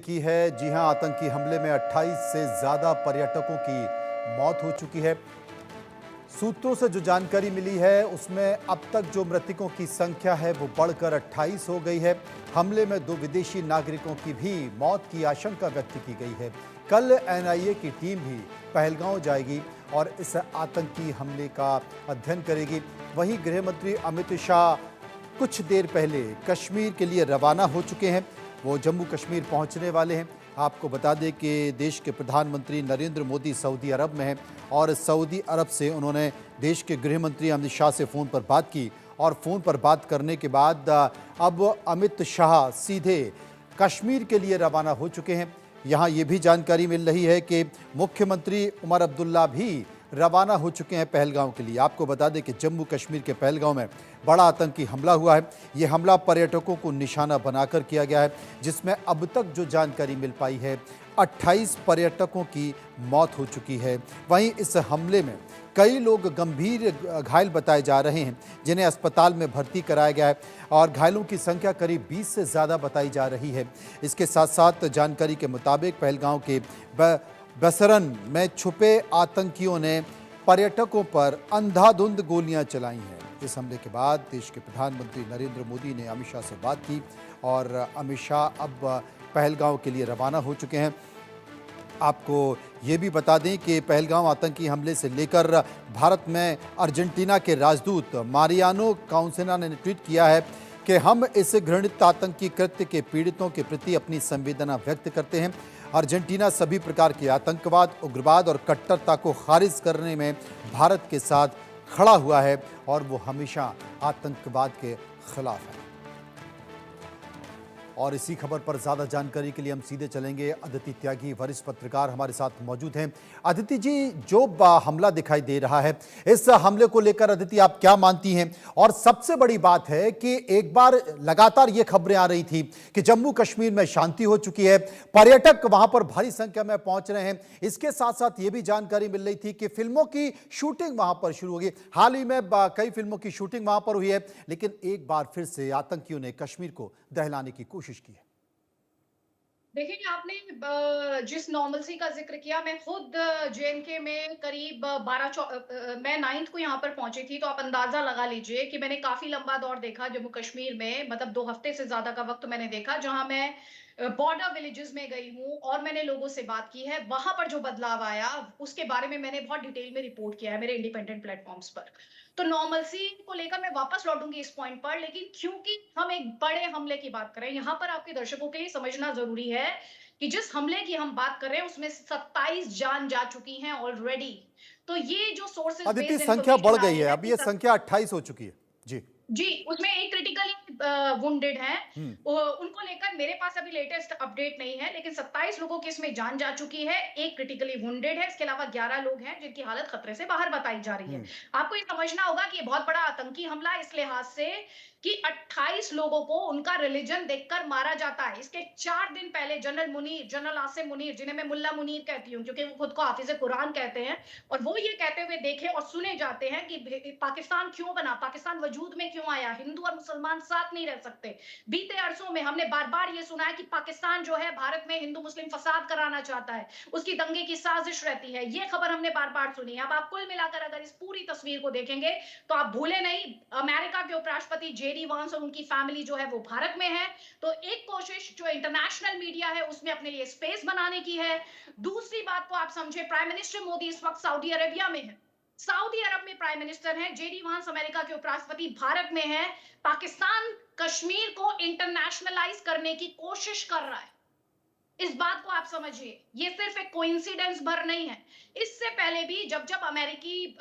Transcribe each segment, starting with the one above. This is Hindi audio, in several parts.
की है। जी हां, आतंकी हमले में 28 से ज्यादा पर्यटकों की मौत हो चुकी है। सूत्रों से जो जानकारी मिली है उसमें अब तक जो मृतकों की संख्या है वो बढ़कर 28 हो गई है। हमले में 2 विदेशी नागरिकों की भी मौत की आशंका व्यक्त की गई है। कल एनआईए की टीम भी पहलगांव जाएगी और इस आतंकी हमले का अध्ययन करेगी। वहीं गृह मंत्री अमित शाह कुछ देर पहले कश्मीर के लिए रवाना हो चुके हैं। वो जम्मू कश्मीर पहुंचने वाले हैं। आपको बता दें कि देश के प्रधानमंत्री नरेंद्र मोदी सऊदी अरब में हैं और सऊदी अरब से उन्होंने देश के गृह मंत्री अमित शाह से फ़ोन पर बात की और फ़ोन पर बात करने के बाद अब अमित शाह सीधे कश्मीर के लिए रवाना हो चुके हैं। यहाँ ये भी जानकारी मिल रही है कि मुख्यमंत्री उमर अब्दुल्ला भी रवाना हो चुके हैं पहलगांव के लिए। आपको बता दें कि जम्मू कश्मीर के पहलगांव में बड़ा आतंकी हमला हुआ है। ये हमला पर्यटकों को निशाना बनाकर किया गया है, जिसमें अब तक जो जानकारी मिल पाई है 28 पर्यटकों की मौत हो चुकी है। वहीं इस हमले में कई लोग गंभीर घायल बताए जा रहे हैं, जिन्हें अस्पताल में भर्ती कराया गया है और घायलों की संख्या करीब 20 से ज़्यादा बताई जा रही है। इसके साथ साथ जानकारी के मुताबिक पहलगांव के बसरन में छुपे आतंकियों ने पर्यटकों पर अंधाधुंध गोलियां चलाई हैं। इस हमले के बाद देश के प्रधानमंत्री नरेंद्र मोदी ने अमित शाह से बात की और अमित शाह अब पहलगांव के लिए रवाना हो चुके हैं। आपको ये भी बता दें कि पहलगांव आतंकी हमले से लेकर भारत में अर्जेंटीना के राजदूत मारियानो काउंसेना ने ट्वीट किया है कि हम इस घृणित आतंकी कृत्य के पीड़ितों के प्रति अपनी संवेदना व्यक्त करते हैं। अर्जेंटीना सभी प्रकार के आतंकवाद, उग्रवाद और कट्टरता को खारिज करने में भारत के साथ खड़ा हुआ है और वो हमेशा आतंकवाद के खिलाफ है। और इसी खबर पर ज्यादा जानकारी के लिए हम सीधे चलेंगे। अदिति त्यागी वरिष्ठ पत्रकार हमारे साथ मौजूद हैं। अदिति जी, जो हमला दिखाई दे रहा है, इस हमले को लेकर अदिति आप क्या मानती हैं? और सबसे बड़ी बात है कि एक बार लगातार ये खबरें आ रही थी कि जम्मू कश्मीर में शांति हो चुकी है, पर्यटक वहां पर भारी संख्या में पहुंच रहे हैं। इसके साथ साथ ये भी जानकारी मिल रही थी कि फिल्मों की शूटिंग वहां पर शुरू होगी। हाल ही में कई फिल्मों की शूटिंग वहां पर हुई है, लेकिन एक बार फिर से आतंकियों ने कश्मीर को दहलाने की कोशिश की है। देखिए, आपने जिस नॉर्मलसी का ज़िक्र किया, मैं खुद जेएनके में करीब 12 मैं 9th को यहाँ पर पहुँची थी, तो आप अंदाज़ा लगा लीजिए कि मैंने काफ़ी लंबा दौर देखा जम्मू कश्मीर में, मतलब 2 हफ़्ते से ज़्यादा का वक़्त मैंने देखा, जहाँ मैं बॉर्डर विलेजेस में गई हूँ और मैंने लोगों से बात की है। वहाँ पर जो बदलाव आया, उसके बारे में मैंने बहुत डिटेल में रिपोर्ट किया है मेरे इंडिपेंडेंट प्लेटफ़ॉर्म्स पर। तो नॉर्मलसी को लेकर मैं वापस लौटूँगी इस पॉइंट पर, लेकिन क्योंकि हम एक बड़े हमले की बात कर रहे हैं, यहाँ पर आपके दर्शकों के लिए समझना ज़रूरी है कि जिस हमले की हम बात कर रहे हैं उसमें 27 जान जा चुकी हैं ऑलरेडी। तो ये जो सोर्सेस अदिति, बेस्ड संख्या बढ़ इंफॉर्मेशन आ गई रही है, है अब कि ये संख्या 28 हो चुकी है। जी। जी, उसमें एक क्रिटिकली वुंडेड हैं। हम्म। उनको लेकर मेरे पास अभी लेटेस्ट अपडेट नहीं है, लेकिन 27 लोगों की इसमें जान जा चुकी है, एक क्रिटिकली वुंडेड है, इसके अलावा 11 लोग हैं जिनकी हालत खतरे से बाहर बताई जा रही है। हम्म। आपको ये समझना होगा कि ये बहुत बड़ा आतंकी हमला इस लिहाज से कि 28 लोगों को उनका रिलीजन देखकर मारा जाता है। इसके 4 दिन पहले जनरल आसिम मुनीर, जिन्हें मैं मुल्ला मुनीर कहती हूँ क्योंकि वो खुद को हाफिज़ कुरान कहते हैं, और वो ये कहते हुए देखे और सुने जाते हैं कि पाकिस्तान क्यों बना, पाकिस्तान वजूद में क्यों आया, हिंदू और मुसलमान साथ नहीं रह सकते। बीते अरसों में हमने बार बार ये सुना है कि पाकिस्तान जो है भारत में हिंदू मुस्लिम फसाद कराना चाहता है, उसकी दंगे की साजिश रहती है। ये खबर हमने बार बार सुनी है। अब आप कुल मिलाकर अगर इस पूरी तस्वीर को देखेंगे तो आप भूले नहीं, अमेरिका के उपराष्ट्रपति जेडी वांस और उनकी फैमिली जो है वो भारत में है। तो एक कोशिश जो इंटरनेशनल मीडिया है उसने अपने लिए स्पेस बनाने की है। दूसरी बात को आप समझे, प्राइम मिनिस्टर मोदी इस वक्त सऊदी अरेबिया में है। सऊदी अरब में प्राइम मिनिस्टर हैं, जेडी वांस अमेरिका के उपराष्ट्रपति भारत में है। पाकिस्तान कश्मीर को इंटरनेशनलाइज करने की कोशिश कर रहा है। इस बात को आप समझिए, ये सिर्फ एक कोइंसिडेंस भर नहीं है। इससे पहले भी जब जब अमेरिकी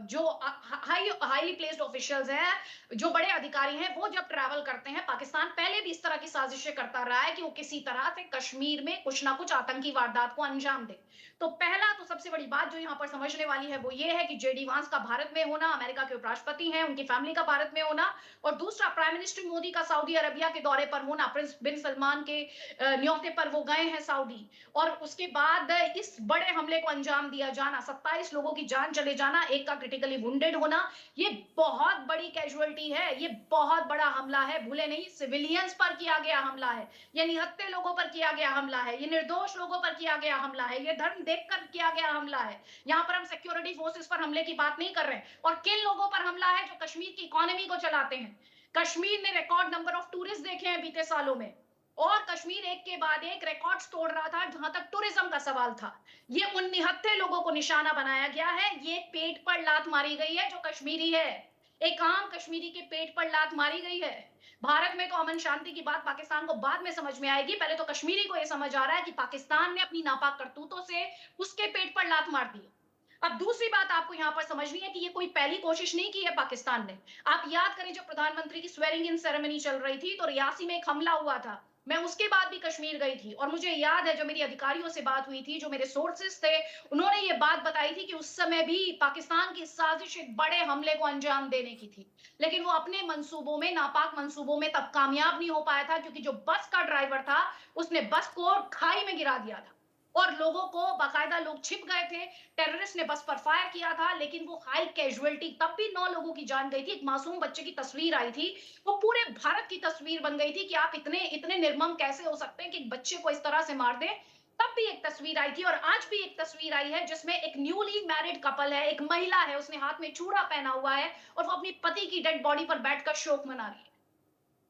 जो हाईली प्लेस्ड ऑफिशियल्स हैं, जो बड़े अधिकारी हैं, वो जब ट्रैवल करते हैं पाकिस्तान, पहले भी इस तरह की साजिशें करता रहा है कि वो किसी तरह से कश्मीर में कुछ ना कुछ आतंकी वारदात को अंजाम दे। तो पहला तो सबसे बड़ी बात जो यहाँ पर समझने वाली है वो ये है कि जेडी वांस का भारत में होना, अमेरिका के उपराष्ट्रपति हैं, उनकी फैमिली का भारत में होना, और दूसरा प्राइम मिनिस्टर मोदी का सऊदी अरबिया के दौरे पर होना, प्रिंस बिन सलमान के न्योते पर वो गए हैं सऊदी, और उसके बाद इस बड़े हमले को अंजाम दिया जाना, 27 लोगों की जान चले जाना, एक का क्रिटिकली वुंडेड होना, ये बहुत बड़ी कैजुअलिटी है, ये बहुत बड़ा हमला है। भूले नहीं, सिविलियंस पर किया गया हमला है, ये निहत्थे लोगों पर किया गया हमला है, ये निर्दोष लोगों पर किया गया हमला है, ये धर्म देखकर किया गया हमला है। यहाँ पर हम सिक्योरिटी फोर्सेस पर हमले की बात नहीं कर रहे हैं। और किन लोगों पर हमला है? जो कश्मीर की इकोनॉमी को चलाते हैं। कश्मीर ने रिकॉर्ड नंबर ऑफ टूरिस्ट देखे हैं बीते सालों में, और कश्मीर एक के बाद एक रिकॉर्ड्स तोड़ रहा था जहां तक टूरिज्म का सवाल था। ये उन निहत्थे लोगों को निशाना बनाया गया है, ये पेट पर लात मारी गई है जो कश्मीरी है, एक आम कश्मीरी के पेट पर लात मारी गई है। भारत में तो अमन शांति की बात पाकिस्तान को बाद में समझ में आएगी, पहले तो कश्मीरी को यह समझ आ रहा है कि पाकिस्तान ने अपनी नापाक करतूतों से उसके पेट पर लात मार दी। अब दूसरी बात आपको यहां पर समझनी है कि ये कोई पहली कोशिश नहीं की है पाकिस्तान ने। आप याद करें, जब प्रधानमंत्री की स्वेरिंग इन सेरेमनी चल रही थी तो रियासी में एक हमला हुआ था। मैं उसके बाद भी कश्मीर गई थी, और मुझे याद है, जो मेरी अधिकारियों से बात हुई थी, जो मेरे सोर्सेस थे, उन्होंने ये बात बताई थी कि उस समय भी पाकिस्तान की साजिश एक बड़े हमले को अंजाम देने की थी, लेकिन वो अपने मंसूबों में, नापाक मंसूबों में तब कामयाब नहीं हो पाया था, क्योंकि जो बस का ड्राइवर था उसने बस को खाई में गिरा दिया था, और लोगों को, बाकायदा लोग छिप गए थे। टेररिस्ट ने बस पर फायर किया था, लेकिन वो हाई कैजुअलिटी, तब भी 9 लोगों की जान गई थी। एक मासूम बच्चे की तस्वीर आई थी, वो पूरे भारत की तस्वीर बन गई थी कि आप इतने इतने निर्मम कैसे हो सकते हैं कि एक बच्चे को इस तरह से मार दे। तब भी एक तस्वीर आई थी, और आज भी एक तस्वीर आई है जिसमें एक न्यूली मैरिड कपल है, एक महिला है, उसने हाथ में चूड़ा पहना हुआ है, और वो अपनी पति की डेड बॉडी पर बैठकर शोक मना रही है।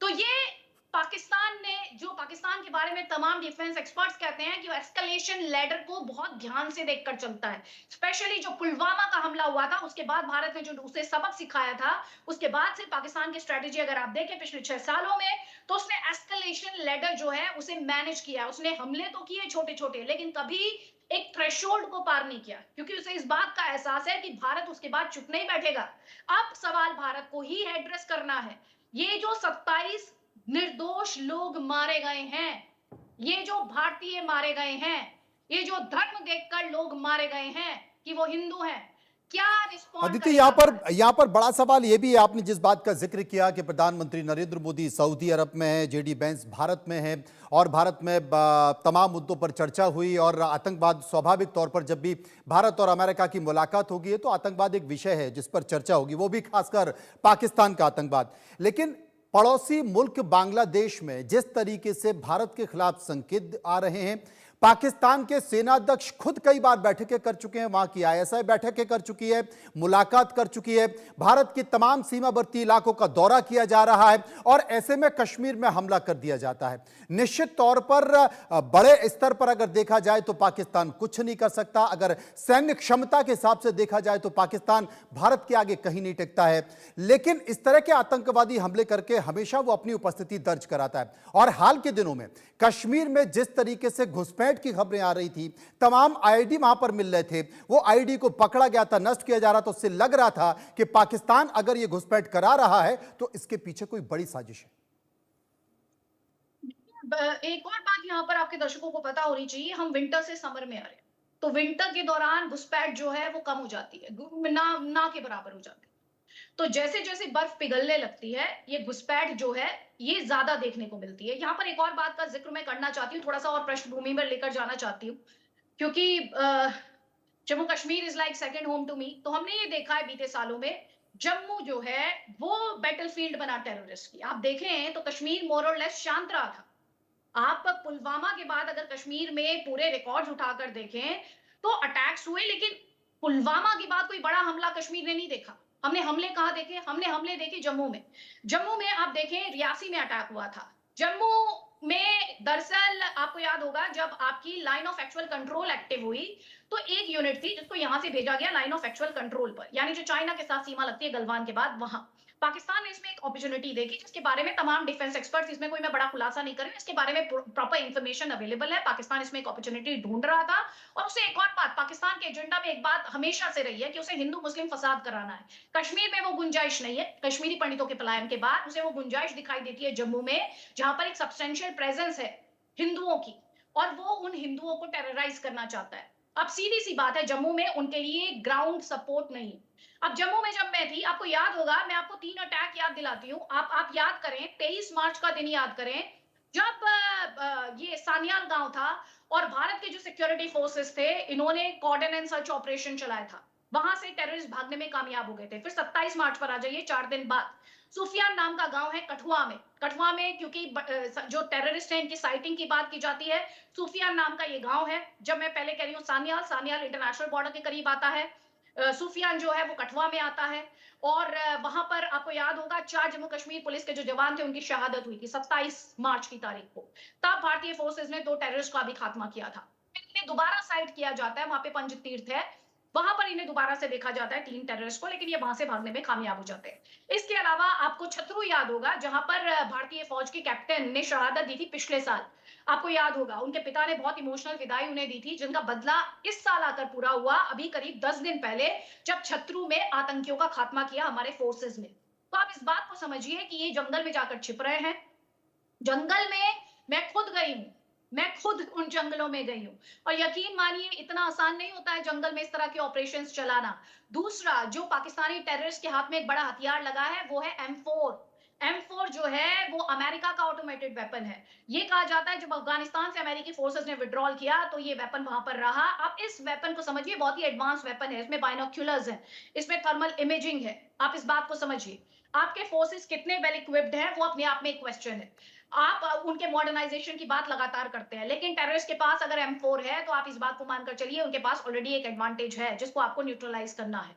तो ये पाकिस्तान ने, जो पाकिस्तान के बारे में तमाम डिफेंस एक्सपर्ट्स कहते हैं कि वो एस्केलेशन लैडर को बहुत ध्यान से देखकर चलता है। स्पेशली जो पुलवामा का हमला हुआ था, उसके बाद भारत ने जो उसे सबक सिखाया था, उसके बाद से पाकिस्तान की स्ट्रेटेजी अगर आप देखें पिछले 6 सालों में, तो उसने एस्केलेशन लैडर जो है उसे मैनेज किया। उसने हमले तो किए छोटे-छोटे, लेकिन कभी एक थ्रेशोल्ड को पार नहीं किया, क्योंकि उसे इस बात का एहसास है कि भारत उसके बाद चुप नहीं बैठेगा। अब सवाल भारत को ही एड्रेस करना है। ये जो 27 निर्दोष लोग मारे गए हैं, ये जो भारतीय मारे गए हैं, ये जो धर्म देखकर लोग मारे गए हैं कि वो हिंदू हैं, क्या रिस्पॉन्ड अदिति, करेगा भारत? यहाँ पर बड़ा सवाल यह भी है, आपने जिस बात का जिक्र किया कि प्रधानमंत्री नरेंद्र मोदी सऊदी अरब में है, जेडी वेंस भारत में है, और भारत में तमाम मुद्दों पर चर्चा हुई, और आतंकवाद स्वाभाविक तौर पर जब भी भारत और अमेरिका की मुलाकात होगी है तो आतंकवाद एक विषय है जिस पर चर्चा होगी, वो भी खासकर पाकिस्तान का आतंकवाद। लेकिन पड़ोसी मुल्क बांग्लादेश में जिस तरीके से भारत के खिलाफ संकेत आ रहे हैं, पाकिस्तान के सेनाध्यक्ष खुद कई बार बैठकें कर चुके हैं, वहां की आईएसआई बैठकें कर चुकी है, मुलाकात कर चुकी है, भारत के तमाम सीमावर्ती इलाकों का दौरा किया जा रहा है, और ऐसे में कश्मीर में हमला कर दिया जाता है। निश्चित तौर पर बड़े स्तर पर अगर देखा जाए तो पाकिस्तान कुछ नहीं कर सकता, अगर सैन्य क्षमता के हिसाब से देखा जाए तो पाकिस्तान भारत के आगे कहीं नहीं टिकता है, लेकिन इस तरह के आतंकवादी हमले करके हमेशा वो अपनी उपस्थिति दर्ज कराता है। और हाल के दिनों में कश्मीर में जिस तरीके से घुसपैठ की खबरें आ रही थी, तमाम आईडी वहां पर मिल रहे थे, वो आईडी को पकड़ा गया था, नष्ट किया जा रहा था, उससे लग रहा था कि पाकिस्तान अगर ये घुसपैठ करा रहा है तो इसके पीछे कोई बड़ी साजिश है। एक और बात यहाँ पर आपके दर्शकों को पता होनी चाहिए, हम विंटर से समर में आ रहे हैं, तो विंटर के दौरान घुसपैठ जो है वो कम हो जाती है, ना के बराबर हो जाती है। तो जैसे जैसे बर्फ पिघलने लगती है, ये घुसपैठ जो है ये ज्यादा देखने को मिलती है। यहाँ पर एक और बात का जिक्र मैं करना चाहती हूँ, थोड़ा सा और पृष्ठभूमि में लेकर जाना चाहती हूँ, क्योंकि Jammu Kashmir is like second home to me. तो हमने ये देखा है बीते सालों में, जम्मू जो है वो बैटलफील्ड बना टेररिस्ट की। आप देखें तो कश्मीर मोर और लेस शांत रहा था। आप पुलवामा के बाद अगर कश्मीर में पूरे रिकॉर्ड्स उठाकर देखें तो अटैक्स हुए, लेकिन पुलवामा के बाद कोई बड़ा हमला कश्मीर ने नहीं देखा। हमने हमले कहां देखे? हमने हमले देखे जम्मू में। जम्मू में आप देखें, रियासी में अटैक हुआ था। जम्मू में दरअसल आपको याद होगा, जब आपकी line of actual control active हुई तो एक यूनिट थी जिसको यहां से भेजा गया लाइन ऑफ एक्चुअल कंट्रोल पर, यानी जो चाइना के साथ सीमा लगती है गलवान के बाद, वहां पाकिस्तान ने इसमें एक अपॉर्चुनिटी देखी, जिसके बारे में तमाम डिफेंस एक्सपर्ट्स, इसमें कोई मैं बड़ा खुलासा नहीं कर रही हूं, इसके बारे में प्रॉपर इंफॉर्मेशन अवेलेबल है। पाकिस्तान इसमें एक अपॉर्चुनिटी ढूंढ रहा था, और उसे एक और बात, पाकिस्तान के एजेंडा में एक बात हमेशा से रही है कि उसे हिंदू मुस्लिम फसाद कराना है। कश्मीर में वो गुंजाइश नहीं है, कश्मीरी पंडितों के पलायन के बाद उसे वो गुंजाइश दिखाई देती है जम्मू में, जहां पर एक सब्सटेंशियल प्रेजेंस है हिंदुओं की, और वो उन हिंदुओं को टेरराइज करना चाहता है। अब सीधी सी बात है, जम्मू में उनके लिए ग्राउंड सपोर्ट नहीं। अब जम्मू में जब मैं थी, आपको याद होगा, मैं आपको 3 अटैक याद दिलाती हूँ, आप याद करें, 23 मार्च का दिन याद करें, जब ये सान्याल गांव था और भारत के जो सिक्योरिटी फोर्सेस थे, इन्होंने कॉर्डन एंड सर्च ऑपरेशन चलाया था। वहां से टेररिस्ट भागने में कामयाब हो गए थे। फिर 27 मार्च पर आ जाइए, 4 दिन बाद सुफियान नाम का गांव है कठुआ में। कठुआ में क्योंकि जो टेररिस्ट हैं इनकी साइटिंग की बात की जाती है, सुफियान नाम का ये गांव है। जब मैं पहले कह रही हूँ सान्याल, सान्याल इंटरनेशनल बॉर्डर के करीब आता है। सुफियान जो है वो कठुआ में आता है। और वहां पर आपको याद होगा 4 जम्मू कश्मीर पुलिस के जो जवान थे उनकी शहादत हुई थी 27 मार्च की तारीख को। तब भारतीय फोर्सेस ने 2 टेररिस्ट का भी खात्मा किया था। फिर इन्हें दोबारा साइट किया जाता है, वहां पे पंजतीर्थ है, वहां पर इन्हें दोबारा से देखा जाता है 3 टेररिस्ट को, लेकिन ये वहां से भागने में कामयाब हो जाते हैं। इसके अलावा आपको छतरू याद होगा, जहां पर भारतीय फौज के कैप्टन ने शहादत दी थी पिछले साल। आपको याद होगा उनके पिता ने बहुत इमोशनल विदाई उन्हें दी थी, जिनका बदला इस साल आकर पूरा हुआ, अभी करीब 10 दिन पहले, जब छतरू में आतंकियों का खात्मा किया हमारे फोर्सेस ने। तो आप इस बात को समझिए कि ये जंगल में जाकर छिप रहे हैं। जंगल में मैं खुद गई हूं, मैं खुद उन जंगलों में गई हूं, और यकीन मानिए इतना आसान नहीं होता है जंगल में इस तरह के ऑपरेशंस चलाना। दूसरा, जो पाकिस्तानी टेररिस्ट के हाथ में एक बड़ा हथियार लगा है वो है M4। M4 जो है वो अमेरिका का ऑटोमेटेड वेपन है। ये कहा जाता है जब अफगानिस्तान से अमेरिकी फोर्सेस ने विड्रॉल किया तो ये वेपन वहां पर रहा। आप इस वेपन को समझिए, बहुत ही एडवांस वेपन है, इसमें बाइनोक्यूलर्स है, इसमें थर्मल इमेजिंग है। आप इस बात को समझिए। आपके फोर्सेस कितने वेल इक्विप्ड हैं वो अपने आप में एक क्वेश्चन है। आप उनके मॉडर्नाइजेशन की बात लगातार करते हैं, लेकिन टेररिस्ट के पास अगर M4 है तो आप इस बात को मानकर चलिए उनके पास ऑलरेडी एक एडवांटेज है जिसको आपको न्यूट्रलाइज करना है।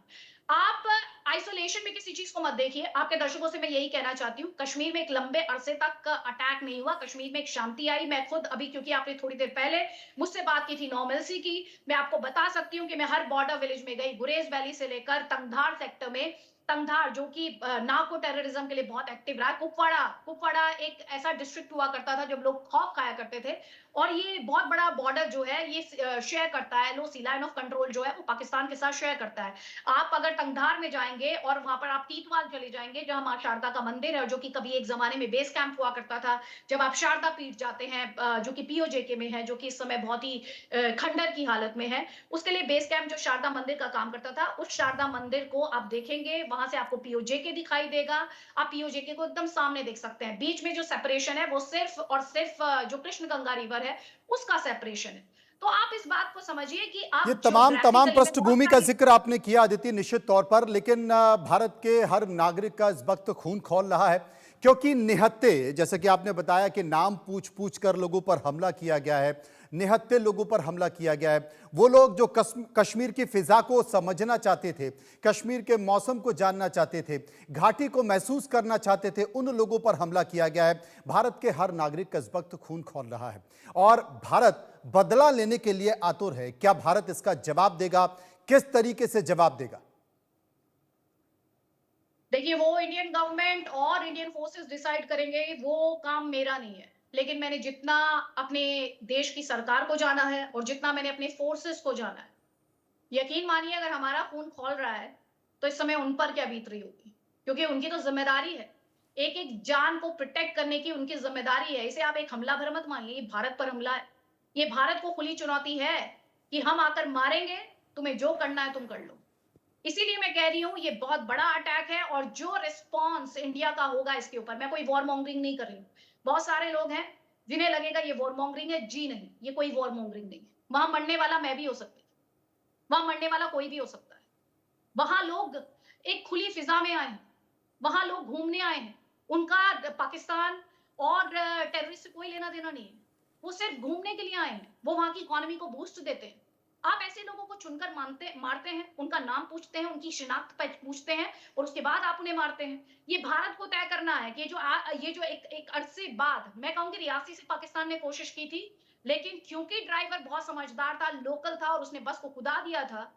आप आइसोलेशन में किसी चीज को मत देखिए। आपके दर्शकों से मैं यही कहना चाहती हूँ, कश्मीर में एक लंबे अरसे तक अटैक नहीं हुआ, कश्मीर में एक शांति आई। मैं खुद अभी, क्योंकि आपने थोड़ी देर पहले मुझसे बात की थी नॉर्मलसी की, मैं आपको बता सकती हूँ कि मैं हर बॉर्डर विलेज में गई, गुरेज वैली से लेकर तंगधार सेक्टर में। तंगधार जो कि नार्को टेररिज्म के लिए बहुत एक्टिव रहा है। कुपवाड़ा, कुपवाड़ा एक ऐसा डिस्ट्रिक्ट हुआ करता था जब लोग खौफ खाया करते थे। और ये बहुत बड़ा बॉर्डर जो है ये शेयर करता है, लो सी लाइन ऑफ कंट्रोल जो है वो पाकिस्तान के साथ शेयर करता है। आप अगर तंगधार में जाएंगे और वहां पर आप टीटवाल चले जाएंगे जहां मां शारदा का मंदिर है, जो कि कभी एक जमाने में बेस कैंप हुआ करता था। जब आप शारदा पीठ जाते हैं जो कि पीओजेके में है, जो कि इस समय बहुत ही खंडर की हालत में है, उसके लिए बेस कैंप जो शारदा मंदिर का काम करता था, उस शारदा मंदिर को आप देखेंगे, वहां से आपको पीओजेके दिखाई देगा। आप पीओजेके को एकदम सामने देख सकते हैं। बीच में जो सेपरेशन है वो सिर्फ और सिर्फ जो कृष्ण गंगा रिवर है उसका सेपरेशन है। तो आप इस बात को समझिए कि ये आप तमाम तमाम ज्योग्राफिकली में बहुत पृष्ठभूमि का सारी। जिक्र आपने किया अदिति, निश्चित तौर पर, लेकिन भारत के हर नागरिक का इस वक्त खून खौल रहा है, क्योंकि निहत्थे, जैसे कि आपने बताया कि नाम पूछ पूछ कर लोगों पर हमला किया गया है, निहत्थे लोगों पर हमला किया गया है। वो लोग जो कश्मीर की फिजा को समझना चाहते थे, कश्मीर के मौसम को जानना चाहते थे, घाटी को महसूस करना चाहते थे, उन लोगों पर हमला किया गया है। भारत के हर नागरिक का इस वक्त खून खौल रहा है और भारत बदला लेने के लिए आतुर है। क्या भारत इसका जवाब देगा? किस तरीके से जवाब देगा? देखिए, वो इंडियन गवर्नमेंट और इंडियन फोर्सेस डिसाइड करेंगे, वो काम मेरा नहीं है। लेकिन मैंने जितना अपने देश की सरकार को जाना है और जितना मैंने अपने फोर्सेस को जाना है, यकीन मानिए अगर हमारा खून खौल रहा है तो इस समय उन पर क्या बीत रही होगी, क्योंकि उनकी तो जिम्मेदारी है। एक एक जान को प्रोटेक्ट करने की उनकी जिम्मेदारी है। इसे आप एक हमला भर मत मानिए, ये भारत पर हमला है। ये भारत को खुली चुनौती है कि हम आकर मारेंगे, तुम्हें जो करना है तुम कर लो। इसीलिए मैं कह रही हूँ ये बहुत बड़ा अटैक है, और जो रिस्पॉन्स इंडिया का होगा इसके ऊपर, मैं कोई वॉर मॉन्गरिंग नहीं कर रही हूँ। बहुत सारे लोग हैं जिन्हें लगेगा ये वॉर मॉन्गरिंग है। जी नहीं, ये कोई वॉर मॉन्गरिंग नहीं है। वहां मरने वाला मैं भी हो सकती हूँ, वहां मरने वाला कोई भी हो सकता है। वहां लोग एक खुली फिजा में आए हैं, वहां लोग घूमने आए हैं। उनका पाकिस्तान और टेररिस्ट से कोई लेना देना नहीं है। वो सिर्फ घूमने के लिए आए हैं, वो वहां की इकोनॉमी को बूस्ट देते हैं। आप ऐसे लोगों को चुनकर मारते हैं, उनका नाम पूछते हैं, उनकी शिनाख्त पूछते हैं, और उसके बाद आप उन्हें मारते हैं। ये भारत को तय करना है कि ये जो एक अरसे बाद, मैं कहूंगी रियासी से पाकिस्तान ने कोशिश की थी, लेकिन क्योंकि ड्राइवर बहुत समझदार था, लोकल था, और उसने बस को कुदा दिया था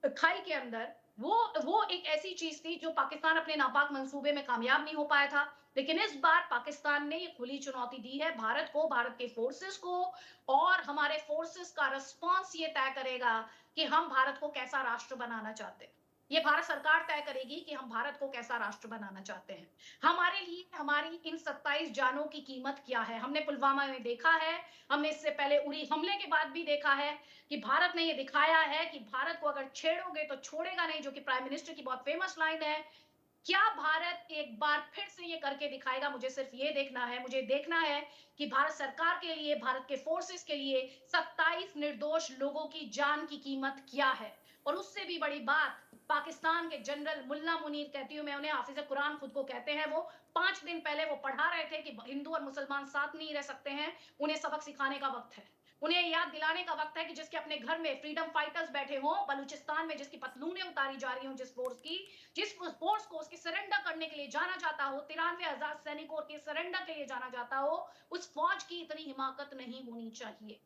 खाई के अंदर, वो एक ऐसी चीज थी जो पाकिस्तान अपने नापाक मंसूबे में कामयाब नहीं हो पाया था। लेकिन इस बार पाकिस्तान ने ये खुली चुनौती दी है भारत को, भारत के फोर्सेस को, और हमारे फोर्सेस का रिस्पांस ये तय करेगा कि हम भारत को कैसा राष्ट्र बनाना चाहते हैं। ये भारत सरकार तय करेगी कि हम भारत को कैसा राष्ट्र बनाना चाहते हैं। हमारे लिए हमारी इन 27 जानों की कीमत क्या है, हमने पुलवामा में देखा है, हमने इससे पहले उरी हमले के बाद भी देखा है कि भारत ने ये दिखाया है कि भारत को अगर छेड़ोगे तो छोड़ेगा नहीं, जो कि प्राइम मिनिस्टर की बहुत फेमस लाइन है। क्या भारत एक बार फिर से ये करके दिखाएगा? मुझे सिर्फ ये देखना है। मुझे देखना है कि भारत सरकार के लिए, भारत के फोर्सेस के लिए 27 निर्दोष लोगों की जान की कीमत क्या है? और उससे भी बड़ी बात, पाकिस्तान के जनरल मुल्ला मुनीर, कहती हूँ मैं उन्हें, हाफिज कुरान खुद को कहते हैं वो, 5 दिन पहले वो पढ़ा रहे थे कि हिंदू और मुसलमान साथ नहीं रह सकते हैं, उन्हें सबक सिखाने का वक्त है। उन्हें याद दिलाने का वक्त है कि जिसके अपने घर में फ्रीडम फाइटर्स बैठे हों, बलूचिस्तान में जिसकी पतलूनें उतारी जा रही हों, जिस फोर्स को उसके सरेंडर करने के लिए जाना जाता हो, 93,000 सैनिकों के सरेंडर के लिए जाना जाता हो, उस फौज की इतनी हिमाकत नहीं होनी चाहिए।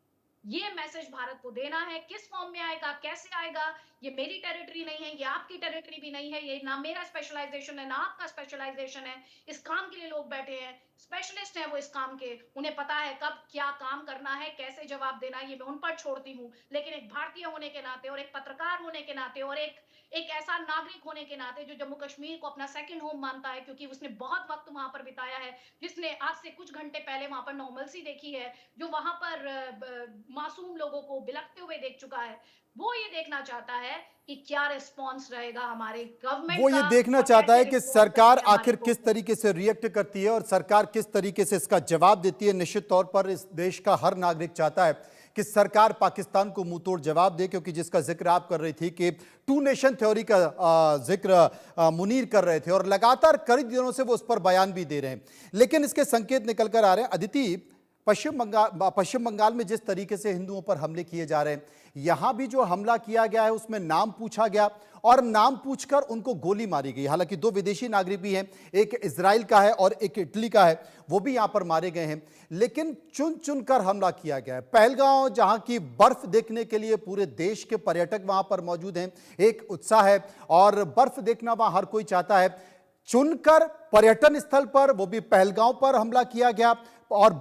ये मैसेज भारत को देना है। किस फॉर्म में आएगा, कैसे आएगा, ये मेरी टेरिटरी नहीं है, ये आपकी टेरिटरी भी नहीं है, ये ना मेरा स्पेशलाइजेशन है, ना आपका स्पेशलाइजेशन है। इस काम के लिए लोग बैठे हैं, स्पेशलिस्ट हैं वो इस काम के, उन्हें पता है कब क्या काम करना है, कैसे जवाब देना है, ये मैं उन पर छोड़ती हूँ। लेकिन एक भारतीय होने के नाते और एक पत्रकार होने के नाते और एक ऐसा नागरिक होने के नाते जो जम्मू कश्मीर को अपना सेकंड होम मानता है, क्योंकि उसने बहुत वक्त वहां पर बिताया है, जिसने आज से कुछ घंटे पहले वहां पर नॉर्मलसी देखी है, जो वहां पर मासूम लोगों को बिलखते हुए देख चुका है, वो ये देखना चाहता है कि क्या रिस्पॉन्स रहेगा हमारे वो गवर्नमेंट ये का देखना और चाहता कैसे है कि रिस्पॉन्स सरकार करेंगे हमारे आखिर किस फोर्सेस। तरीके से रिएक्ट करती है और सरकार किस तरीके से इसका जवाब देती है। निश्चित तौर पर इस देश का हर नागरिक चाहता है कि सरकार पाकिस्तान को मुंह तोड़ जवाब दे, क्योंकि जिसका जिक्र आप कर रही थी कि टू नेशन थ्योरी का जिक्र मुनीर कर रहे थे और लगातार कई दिनों से वो उस पर बयान भी दे रहे हैं, लेकिन इसके संकेत निकल कर आ रहे हैं। अदिति, पश्चिम बंगाल में जिस तरीके से हिंदुओं पर हमले किए जा रहे हैं, यहां भी जो हमला किया गया है उसमें नाम पूछा गया और नाम पूछकर उनको गोली मारी गई। हालांकि दो विदेशी नागरिक भी हैं, एक इजराइल का है और एक इटली का है, वो भी यहां पर मारे गए हैं, लेकिन चुन चुनकर हमला किया गया है। पहलगांव, जहां की बर्फ देखने के लिए पूरे देश के पर्यटक वहां पर मौजूद हैं, एक उत्साह है और बर्फ देखना वहां हर कोई चाहता है। चुनकर पर्यटन स्थल पर, वो भी पहलगांव पर हमला किया गया और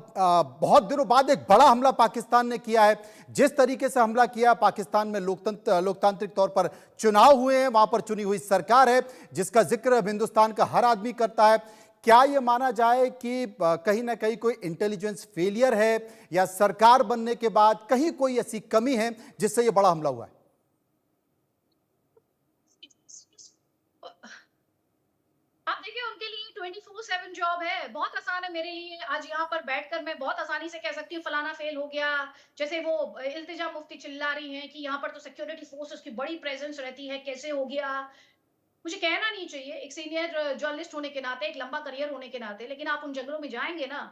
बहुत दिनों बाद एक बड़ा हमला पाकिस्तान ने किया है। जिस तरीके से हमला किया, पाकिस्तान में लोकतांत्रिक तौर पर चुनाव हुए हैं, वहां पर चुनी हुई सरकार है जिसका जिक्र अब हिंदुस्तान का हर आदमी करता है। क्या यह माना जाए कि कहीं ना कहीं कोई इंटेलिजेंस फेलियर है या सरकार बनने के बाद कहीं कोई ऐसी कमी है जिससे यह बड़ा हमला हुआ है? आप देखिए, उनके लिए 24/7 जॉब है। बहुत आसान है मेरे लिए, आज यहाँ पर बैठकर मैं बहुत आसानी से कह सकती हूँ फलाना फेल हो गया। जैसे वो इल्तिजा मुफ्ती चिल्ला रही हैं कि यहाँ पर तो सिक्योरिटी फोर्सेस की बड़ी प्रेजेंस रहती है, कैसे हो गया। मुझे कहना नहीं चाहिए एक सीनियर जर्नलिस्ट होने के नाते, एक लंबा करियर होने के नाते, लेकिन आप उन जंगलों में जाएंगे ना,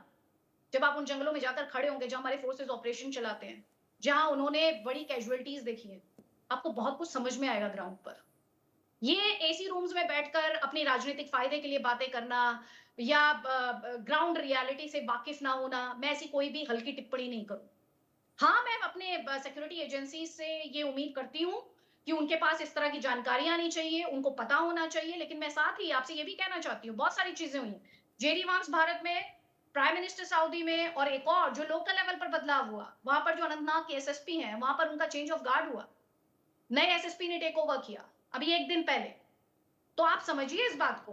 जब आप उन जंगलों में जाकर खड़े होंगे जहां हमारे फोर्सेस ऑपरेशन चलाते हैं, जहां उन्होंने बड़ी कैजुअलिटीज देखी है, आपको बहुत कुछ समझ में आएगा ग्राउंड पर। ये एसी रूम्स में बैठकर अपनी राजनीतिक फायदे के लिए बातें करना या ग्राउंड रियलिटी से वाकिफ ना होना, मैं ऐसी कोई भी हल्की टिप्पणी नहीं करूं। हाँ, मैं अपने सिक्योरिटी एजेंसी से ये उम्मीद करती हूँ कि उनके पास इस तरह की जानकारी आनी चाहिए, उनको पता होना चाहिए, लेकिन मैं साथ ही आपसे ये भी कहना चाहती हूँ, बहुत सारी चीजें हुई। जेडी वांस भारत में, प्राइम मिनिस्टर सऊदी में, और एक और जो लोकल लेवल पर बदलाव हुआ, वहां पर जो अनंतनाग के एसएसपी हैं, वहां पर उनका चेंज ऑफ गार्ड हुआ, नए एसएसपी ने टेक ओवर किया अभी एक दिन पहले। तो आप समझिए इस बात को,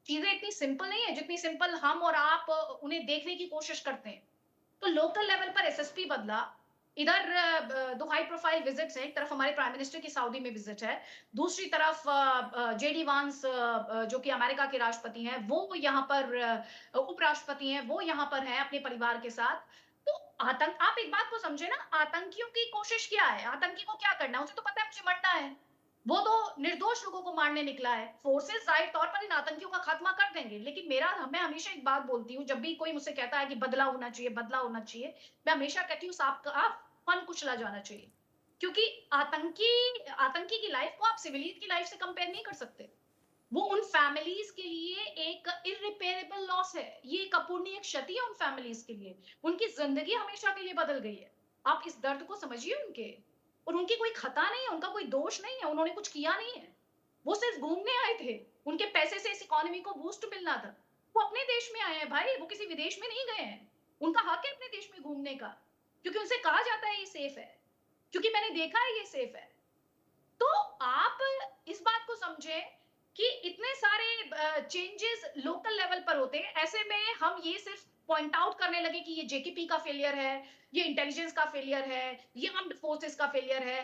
चीजें इतनी सिंपल नहीं है जितनी सिंपल हम और आप उन्हें देखने की कोशिश करते हैं। तो लोकल लेवल पर एसएसपी बदला, इधर दो हाई प्रोफाइल विजिट्स हैं, एक तरफ हमारे प्राइम मिनिस्टर की सऊदी में विजिट है, दूसरी तरफ जेडी वांस जो कि अमेरिका के राष्ट्रपति हैं, वो यहाँ पर उपराष्ट्रपति हैं, वो यहाँ पर हैं अपने परिवार के साथ। तो आतंक, आप एक बात को समझे ना, आतंकियों की कोशिश क्या है, आतंकी को क्या करना है, उसे तो पता है मुझे मरना है, वो तो निर्दोष लोगों को मारने निकला है। फोर्सेस जाहिर तौर पर इन आतंकियों का खात्मा कर देंगे, लेकिन मैं हमेशा एक बात बोलती हूँ, जब भी कोई मुझसे कहता है कि बदला होना चाहिए, बदला होना चाहिए, मैं हमेशा कहती हूँ आप फन कुचला जाना चाहिए, क्योंकि आतंकी की लाइफ को आप सिविलियन की लाइफ से कंपेयर नहीं कर सकते। वो उन फैमिलीज के लिए एक इररिपेयरेबल लॉस है, ये एक अपूर्णीय क्षति है उन फैमिलीज के लिए, उनकी जिंदगी हमेशा के लिए बदल गई है। आप इस दर्द को समझिए उनके, और उनकी कोई खता नहीं है, उनका कोई दोष नहीं है, उन्होंने कुछ किया नहीं है, वो सिर्फ घूमने आए थे, उनके पैसे से इस इकोनॉमी को बूस्ट मिलना था, वो अपने देश में आए हैं भाई, वो किसी विदेश में नहीं गए हैं, उनका हक है अपने देश में घूमने का, क्योंकि उनसे कहा जाता है ये सेफ है, क्योंकि मैंने देखा है ये सेफ है। तो आप इस बात को समझें कि इतने सारे चेंजेस लोकल लेवल पर होते हैं, ऐसे में हम ये सिर्फ पॉइंट आउट करने लगे कि ये जेकेपी का फेलियर है, ये इंटेलिजेंस का फेलियर है, ये आर्म्ड फोर्सेस का फेलियर है।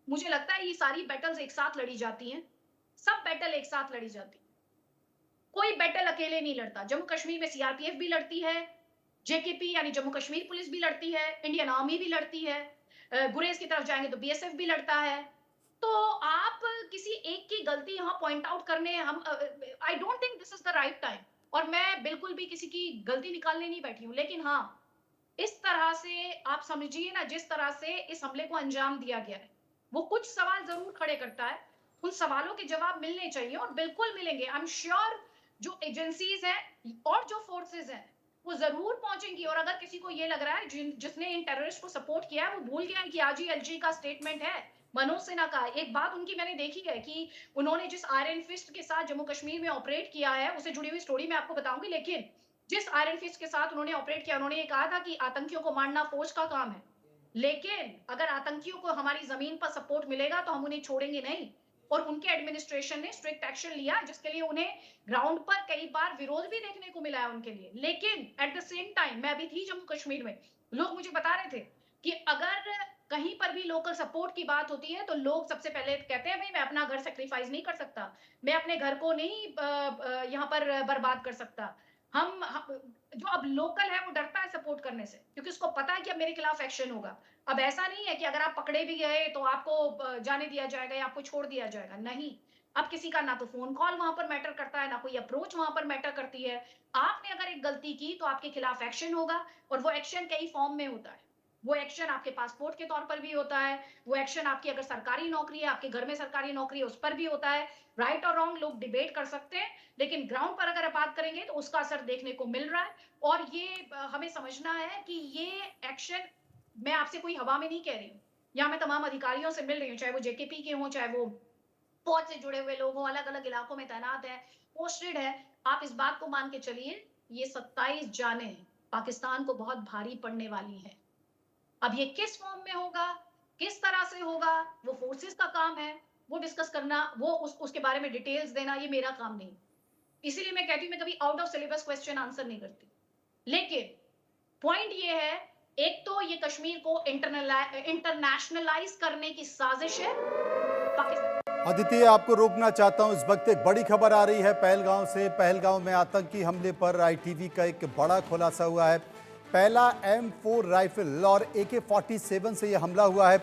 मुझे लगता है ये सारी बैटल्स एक साथ लड़ी जाती हैं, सब बैटल एक साथ लड़ी जाती हैं। कोई बैटल अकेले नहीं लड़ता। जम्मू कश्मीर में सीआरपीएफ भी लड़ती है, जेकेपी यानी जम्मू कश्मीर पुलिस भी लड़ती है, इंडियन आर्मी भी लड़ती है, गुरेज की तरफ जाएंगे तो बीएसएफ भी लड़ता है। तो आप किसी एक की गलती यहाँ पॉइंट आउट करने हम I don't think this is the right time. और मैं बिल्कुल भी किसी की गलती निकालने नहीं बैठी हूँ, लेकिन हाँ, इस तरह से आप समझिए ना, जिस तरह से इस हमले को अंजाम दिया गया है, वो कुछ सवाल जरूर खड़े करता है। उन सवालों के जवाब मिलने चाहिए और बिल्कुल मिलेंगे। आई एम श्योर जो एजेंसीज हैं और जो फोर्सेस हैं वो जरूर पहुंचेंगी। और अगर किसी को ये लग रहा है जिसने इन टेररिस्ट को सपोर्ट किया है वो भूल गया है कि आज ही एलजी का स्टेटमेंट है, मनोज सिन्हा का। एक बात उनकी मैंने देखी है कि उन्होंने जिस आयरन फिस्ट के साथ जम्मू कश्मीर में ऑपरेट किया है, उससे जुड़ी हुई स्टोरी मैं आपको बताऊंगी, लेकिन जिस आयरन फिस्ट के साथ उन्होंने ऑपरेट किया, उन्होंने ये कहा था कि आतंकियों को मारना फौज का काम है, लेकिन अगर आतंकियों को हमारी जमीन पर सपोर्ट मिलेगा तो हम उन्हें छोड़ेंगे नहीं। और उनके एडमिनिस्ट्रेशन ने स्ट्रिक्ट एक्शन लिया, जिसके लिए उन्हें ग्राउंड पर कई बार विरोध भी देखने को मिला है उनके लिए। लेकिन एट द सेम टाइम, मैं अभी थी जम्मू कश्मीर में, लोग मुझे बता रहे थे कि अगर कहीं पर भी लोकल सपोर्ट की बात होती है तो लोग सबसे पहले कहते हैं, भाई मैं अपना घर सेक्रीफाइस नहीं कर सकता, मैं अपने घर को नहीं यहाँ पर बर्बाद कर सकता। हम जो अब लोकल है वो डरता है सपोर्ट करने से, क्योंकि उसको पता है कि अब मेरे खिलाफ एक्शन होगा। अब ऐसा नहीं है कि अगर आप पकड़े भी गए तो आपको जाने दिया जाएगा या आपको छोड़ दिया जाएगा, नहीं। अब किसी का ना तो फोन कॉल वहां पर मैटर करता है, ना कोई अप्रोच वहां पर मैटर करती है। आपने अगर एक गलती की तो आपके खिलाफ एक्शन होगा, और वो एक्शन कई फॉर्म में होता है। वो एक्शन आपके पासपोर्ट के तौर पर भी होता है, वो एक्शन आपकी अगर सरकारी नौकरी है, आपके घर में सरकारी नौकरी है, उस पर भी होता है। राइट और रॉन्ग लोग डिबेट कर सकते हैं, लेकिन ग्राउंड पर अगर बात करेंगे तो उसका असर देखने को मिल रहा है। और ये हमें समझना है कि ये एक्शन, मैं आपसे कोई हवा में नहीं कह रही हूँ, यहाँ मैं तमाम अधिकारियों से मिल रही हूँ, चाहे वो जेकेपी के हों, चाहे वो फौज से जुड़े हुए लोग हों, अलग अलग इलाकों में तैनात है, पोस्टेड है। आप इस बात को मान के चलिए, ये 27 जाने पाकिस्तान को बहुत भारी पड़ने वाली है। अब ये किस फॉर्म में होगा, किस तरह से होगा, वो फोर्सेस का काम है, वो डिस्कस करना, वो उसके बारे में डिटेल्स देना, ये मेरा काम नहीं। इसीलिए मैं कहती हूँ, मैं कभी out of syllabus question answer नहीं करती। लेकिन पॉइंट ये है, एक तो ये कश्मीर को इंटरनेशनलाइज करने की साजिश है पाकिस्तान। अदिति, आपको रोकना चाहता हूं, इस वक्त एक बड़ी खबर आ रही है पहलगांव से। पहलगांव में आतंकी हमले पर आईटीवी का एक बड़ा खुलासा हुआ है। पहला M4 राइफल और AK-47 से यह हमला हुआ है।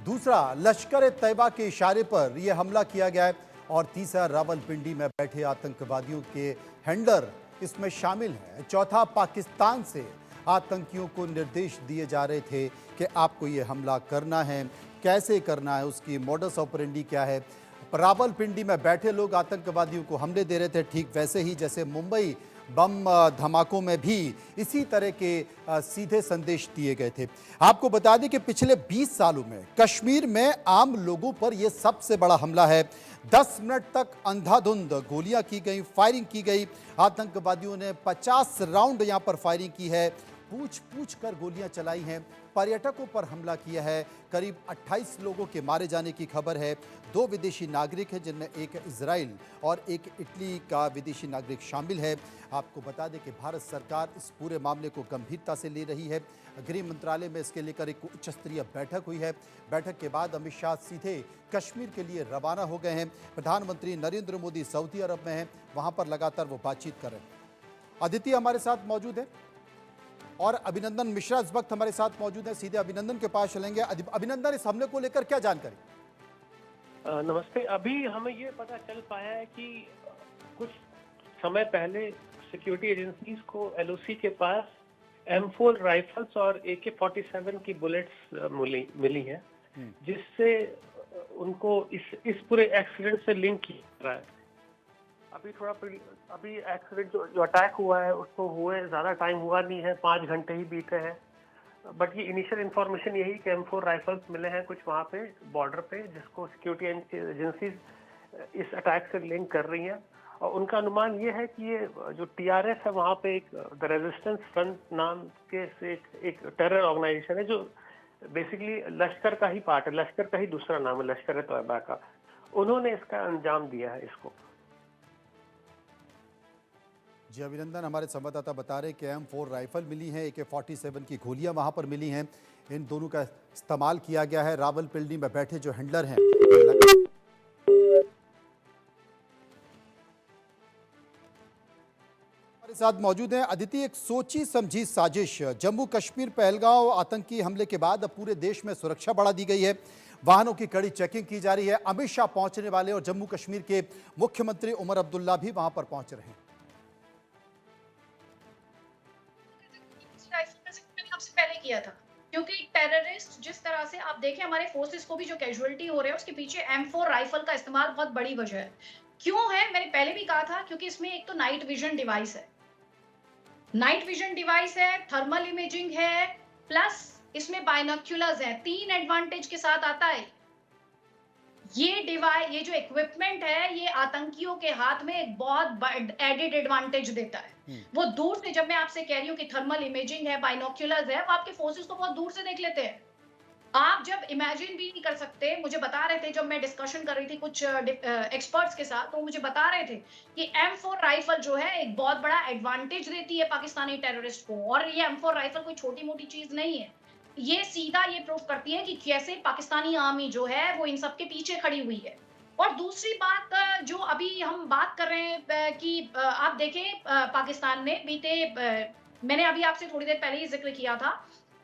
दूसरा लश्कर ए तैयबा के इशारे पर यह हमला किया गया है। और तीसरा रावलपिंडी में बैठे आतंकवादियों के हैंडलर इसमें शामिल हैं। चौथा, पाकिस्तान से आतंकियों को निर्देश दिए जा रहे थे कि आपको ये हमला करना है, कैसे करना है, उसकी मोडस ऑपरेंडी क्या है। रावलपिंडी में बैठे लोग आतंकवादियों को हमले दे रहे थे, ठीक वैसे ही जैसे मुंबई बम धमाकों में भी इसी तरह के सीधे संदेश दिए गए थे। आपको बता दें कि पिछले 20 सालों में कश्मीर में आम लोगों पर यह सबसे बड़ा हमला है। 10 मिनट तक अंधाधुंध गोलियां की गई, फायरिंग की गई। आतंकवादियों ने 50 राउंड यहां पर फायरिंग की है, पूछ पूछ कर गोलियां चलाई हैं, पर्यटकों पर हमला किया है। करीब 28 लोगों के मारे जाने की खबर है। 2 विदेशी नागरिक हैं, जिनमें एक इजराइल और एक इटली का विदेशी नागरिक शामिल है। आपको बता दें कि भारत सरकार इस पूरे मामले को गंभीरता से ले रही है। गृह मंत्रालय में इसके लेकर एक उच्च स्तरीय बैठक हुई है। बैठक के बाद अमित शाह सीधे कश्मीर के लिए रवाना हो गए हैं। प्रधानमंत्री नरेंद्र मोदी सऊदी अरब में हैं, वहां पर लगातार वो बातचीत कर रहे हैं। अदिति हमारे साथ मौजूद है और अभिनंदन मिश्रा इस वक्त हमारे साथ मौजूद है। सीधे अभिनंदन के पास चलेंगे। अभिनंदन, इस हमले को लेकर क्या जानकारी? नमस्ते। अभी हमें ये पता चल पाया है कि कुछ समय पहले सिक्योरिटी एजेंसीज को एलओसी के पास M4 राइफल्स और AK-47 की बुलेट्स मिली हैं, जिससे उनको इस पूरे एक्सीडेंट से लिंक किया रहा है। अभी एक्सीडेंट जो अटैक हुआ है उसको हुए ज़्यादा टाइम हुआ नहीं है, 5 घंटे ही बीते हैं। बट ये इनिशियल इन्फॉर्मेशन यही कि M4 राइफल्स मिले हैं कुछ वहाँ पे बॉर्डर पे, जिसको सिक्योरिटी एजेंसीज इस अटैक से लिंक कर रही हैं। और उनका अनुमान ये है कि ये जो TRF है वहाँ पे एक द रेजिस्टेंस फ्रंट नाम के से एक टेरर ऑर्गेनाइजेशन है, जो बेसिकली लश्कर का ही पार्ट है, लश्कर का ही दूसरा नाम है, लश्कर ए तैयबा का। उन्होंने इसका अंजाम दिया है इसको। जी अभिनंदन, हमारे संवाददाता बता रहे हैं कि M4 राइफल मिली है, AK-47 की गोलियां वहां पर मिली हैं। इन दोनों का इस्तेमाल किया गया है। रावलपिंडी में बैठे जो हैंडलर हैं, साथ मौजूद हैं। अदिति, एक सोची समझी साजिश, जम्मू कश्मीर पहलगांव आतंकी हमले के बाद अब पूरे देश में सुरक्षा बढ़ा दी गई है। वाहनों की कड़ी चेकिंग की जा रही है। अमित शाह पहुंचने वाले और जम्मू कश्मीर के मुख्यमंत्री उमर अब्दुल्ला भी वहां पर पहुंच रहे हैं। मैंने आपसे पहले किया था, क्योंकि टेररिस्ट जिस तरह से आप देखें, हमारे फोर्सेस को भी जो कैजुअलिटी हो रहे हैं उसके पीछे M4 राइफल का इस्तेमाल बहुत बड़ी वजह है। क्यों है? मैंने पहले भी कहा था, क्योंकि इसमें एक तो नाइट विजन डिवाइस है, थर्मल इमेजिंग है, प्लस इसमें बाइनोक्यूलर्स हैं। 3 एडवांटेज के साथ आता है ये डिवाइस। ये जो इक्विपमेंट है ये आतंकियों के हाथ में एक बहुत एडेड एडवांटेज देता है। वो दूर से, जब मैं आपसे कह रही हूँ कि थर्मल इमेजिंग है, बाइनोक्यूलर्स है, वो आपके फोर्सेस को बहुत दूर से देख लेते हैं। आप जब इमेजिन भी नहीं कर सकते। मुझे बता रहे थे, जब मैं डिस्कशन कर रही थी कुछ एक्सपर्ट्स के साथ, तो मुझे बता रहे थे कि M4 राइफल जो है एक बहुत बड़ा एडवांटेज देती है पाकिस्तानी टेररिस्ट को। और ये M4 राइफल कोई छोटी मोटी चीज नहीं है, ये सीधा ये प्रूव करती है कि कैसे पाकिस्तानी आर्मी जो है वो इन सब के पीछे खड़ी हुई है। और दूसरी बात, जो अभी हम बात कर रहे हैं कि आप देखें, पाकिस्तान ने मैंने अभी आपसे थोड़ी देर पहले ही जिक्र किया था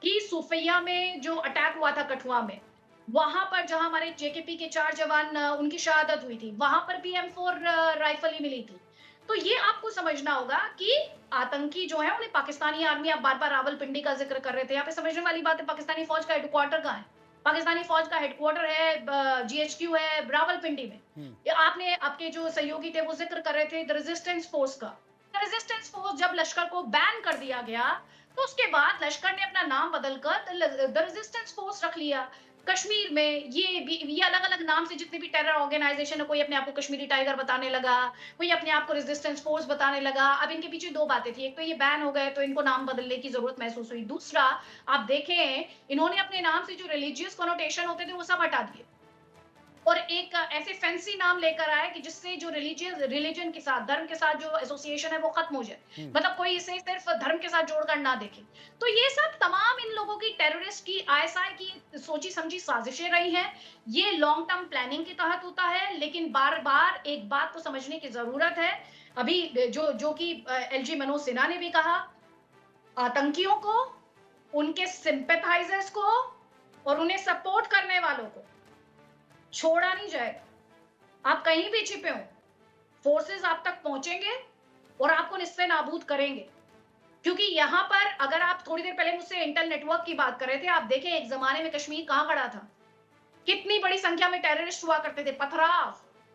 कि सुफैया में जो अटैक हुआ था कठुआ में, वहां पर जहां हमारे JKP के 4 जवान उनकी शहादत हुई थी, वहां पर भी M4 राइफल ही मिली थी। तो ये आपको समझना होगा कि आतंकी जो है उन्हें पाकिस्तानी आर्मी, आप बार-बार रावलपिंडी का जिक्र कर रहे थे, यहाँ पे समझने वाली बात है, पाकिस्तानी फौज का हेडक्वार्टर कहाँ है? पाकिस्तानी फौज का हेडक्वार्टर है, GHQ है रावलपिंडी में। आपने, आपके जो सहयोगी थे वो जिक्र कर रहे थे द रेजिस्टेंस फोर्स का। रेजिस्टेंस फोर्स जब लश्कर को बैन कर दिया गया, तो उसके बाद लश्कर ने अपना नाम बदलकर द रेजिस्टेंस फोर्स रख लिया। कश्मीर में ये अलग अलग नाम से जितने भी टेरर ऑर्गेनाइजेशन है, कोई अपने आप को कश्मीरी टाइगर बताने लगा, कोई अपने आप को रेजिस्टेंस फोर्स बताने लगा। अब इनके पीछे 2 बातें थी, एक तो ये बैन हो गए तो इनको नाम बदलने की जरूरत महसूस हुई, दूसरा आप देखें इन्होंने अपने नाम से जो रिलीजियस कॉनोटेशन होते थे वो सब हटा दिए और एक ऐसे फैंसी नाम लेकर आए कि जिससे जो रिलीजन के साथ, धर्म के साथ जो एसोसिएशन है वो खत्म हो जाए। मतलब कोई इसे सिर्फ धर्म के साथ जोड़कर ना देखे। तो ये सब तमाम इन लोगों की, टेररिस्ट की, ISI की सोची समझी साजिशें रही हैं। ये लॉन्ग टर्म प्लानिंग के तहत होता है, लेकिन बार बार एक बात को समझने की जरूरत है। अभी जो कि LG मनोज सिन्हा ने भी कहा, आतंकियों को, उनके सिंपैथाइजर्स को और उन्हें सपोर्ट करने वालों को छोड़ा नहीं जाएगा। आप कहीं भी छिपे हो, फोर्सेस आप तक पहुंचेंगे और आपको निस्से नाबूद करेंगे। क्योंकि यहां पर, अगर आप थोड़ी देर पहले मुझसे इंटेल नेटवर्क की बात कर रहे थे, आप देखें एक जमाने में कश्मीर कहां खड़ा था, कितनी बड़ी संख्या में टेररिस्ट हुआ करते थे। पथराव,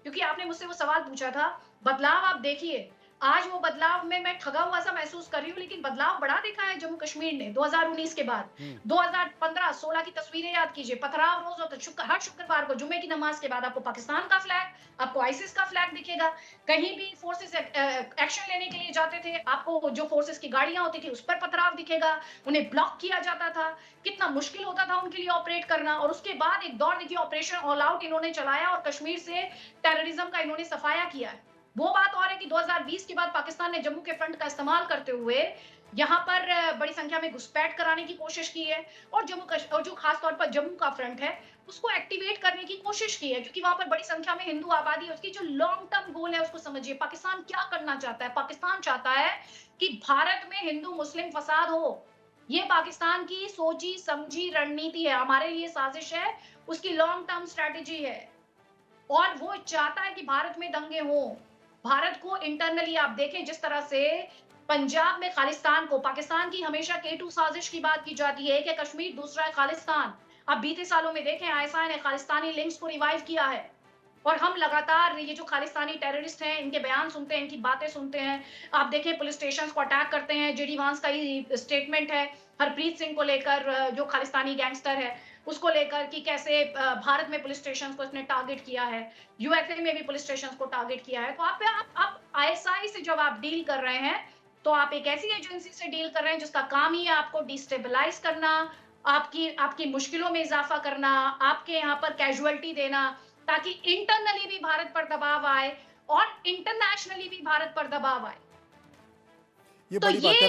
क्योंकि आपने मुझसे वो सवाल पूछा था, बदलाव आप देखिए। आज वो बदलाव में मैं ठगा हुआ सा महसूस कर रही हूँ, लेकिन बदलाव बड़ा देखा है जम्मू कश्मीर ने 2019 के बाद। 2015-16 की तस्वीरें याद कीजिए, पथराव रोज होता, हर शुक्रवार को जुम्मे की नमाज के बाद आपको पाकिस्तान का फ्लैग, आपको आईसिस का फ्लैग दिखेगा। कहीं भी फोर्सेस एक्शन लेने के लिए जाते थे, आपको जो फोर्सेस की गाड़ियां होती थी उस पर पथराव दिखेगा, उन्हें ब्लॉक किया जाता था, कितना मुश्किल होता था उनके लिए ऑपरेट करना। और उसके बाद एक दौर देखिए, ऑपरेशन ऑल आउट इन्होंने चलाया और कश्मीर से टेररिज्म का इन्होंने सफाया किया है। वो बात और है कि 2020 के बाद पाकिस्तान ने जम्मू के फ्रंट का इस्तेमाल करते हुए यहाँ पर बड़ी संख्या में घुसपैठ कराने की कोशिश की है और जो खास तौर पर जम्मू का फ्रंट है उसको एक्टिवेट करने की कोशिश की है, क्योंकि वहां पर बड़ी संख्या में हिंदू आबादी है। उसकी जो लॉन्ग टर्म गोल है उसको समझिए, पाकिस्तान क्या करना चाहता है। पाकिस्तान चाहता है कि भारत में हिंदू मुस्लिम फसाद हो। ये पाकिस्तान की सोची समझी रणनीति है, हमारे लिए साजिश है, उसकी लॉन्ग टर्म स्ट्रेटेजी है। और वो चाहता है कि भारत में दंगे हों। भारत को इंटरनली आप देखें, जिस तरह से पंजाब में खालिस्तान को, पाकिस्तान की हमेशा K2 साजिश की बात की जाती है, एक है कश्मीर, दूसरा है खालिस्तान। अब बीते सालों में देखें, ISI ने खालिस्तानी लिंक्स को रिवाइव किया है और हम लगातार ये जो खालिस्तानी टेररिस्ट हैं इनके बयान सुनते हैं, इनकी बातें सुनते हैं। आप देखें पुलिस स्टेशन को अटैक करते हैं। JD वांस का ही स्टेटमेंट है हरप्रीत सिंह को लेकर, जो खालिस्तानी गैंगस्टर है उसको लेकर, कि कैसे भारत में पुलिस स्टेशन को इसने टारगेट किया है, USA में भी पुलिस स्टेशन को टारगेट किया है। तो आप ISI से जब आप डील कर रहे हैं तो आप एक ऐसी एजेंसी से डील कर रहे हैं जिसका काम ही है आपको डिस्टेबलाइज करना, आपकी मुश्किलों में इजाफा करना, आपके यहाँ पर कैजुअलिटी देना, ताकि इंटरनली भी भारत पर दबाव आए और इंटरनेशनली भी भारत पर दबाव आए। ये बड़ी बात है।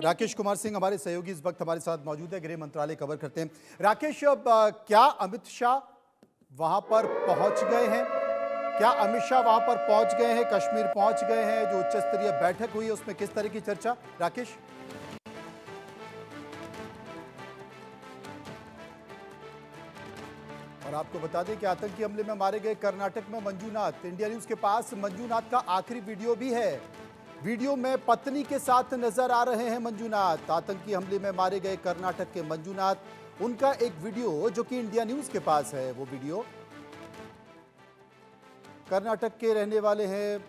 राकेश कुमार सिंह हमारे सहयोगी इस वक्त हमारे साथ मौजूद है, गृह मंत्रालय कवर करते हैं। राकेश, अब क्या अमित शाह वहां पर पहुंच गए हैं क्या अमित शाह वहां पर पहुंच गए हैं, कश्मीर पहुंच गए हैं? जो उच्च स्तरीय बैठक हुई है उसमें किस तरह की चर्चा? राकेश, और आपको बता दें कि आतंकी हमले में मारे गए कर्नाटक में मंजूनाथ, इंडिया न्यूज के पास मंजूनाथ का आखिरी वीडियो भी है। वीडियो में पत्नी के साथ नजर आ रहे हैं मंजूनाथ। आतंकी हमले में मारे गए कर्नाटक के मंजूनाथ, उनका एक वीडियो जो कि इंडिया न्यूज के पास है। वो वीडियो कर्नाटक के रहने वाले हैं,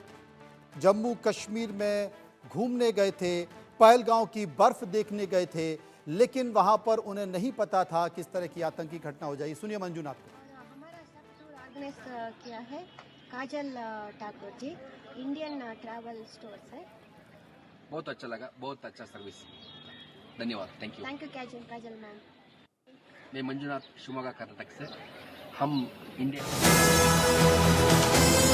जम्मू कश्मीर में घूमने गए थे, पहलगांव की बर्फ देखने गए थे, लेकिन वहां पर उन्हें नहीं पता था किस तरह की आतंकी घटना हो जाएगी। सुनिए मंजूनाथ को। हमारा सब टूर ऑर्गेनाइज किया है काजल Thakur ji, Indian travel store से। बहुत अच्छा लगा, बहुत अच्छा सर्विस, धन्यवाद, thank you. Thank you Kajal ma'am. मैं मंजुनाथ, शिवमोगा कर्नाटक से। हम इंडिया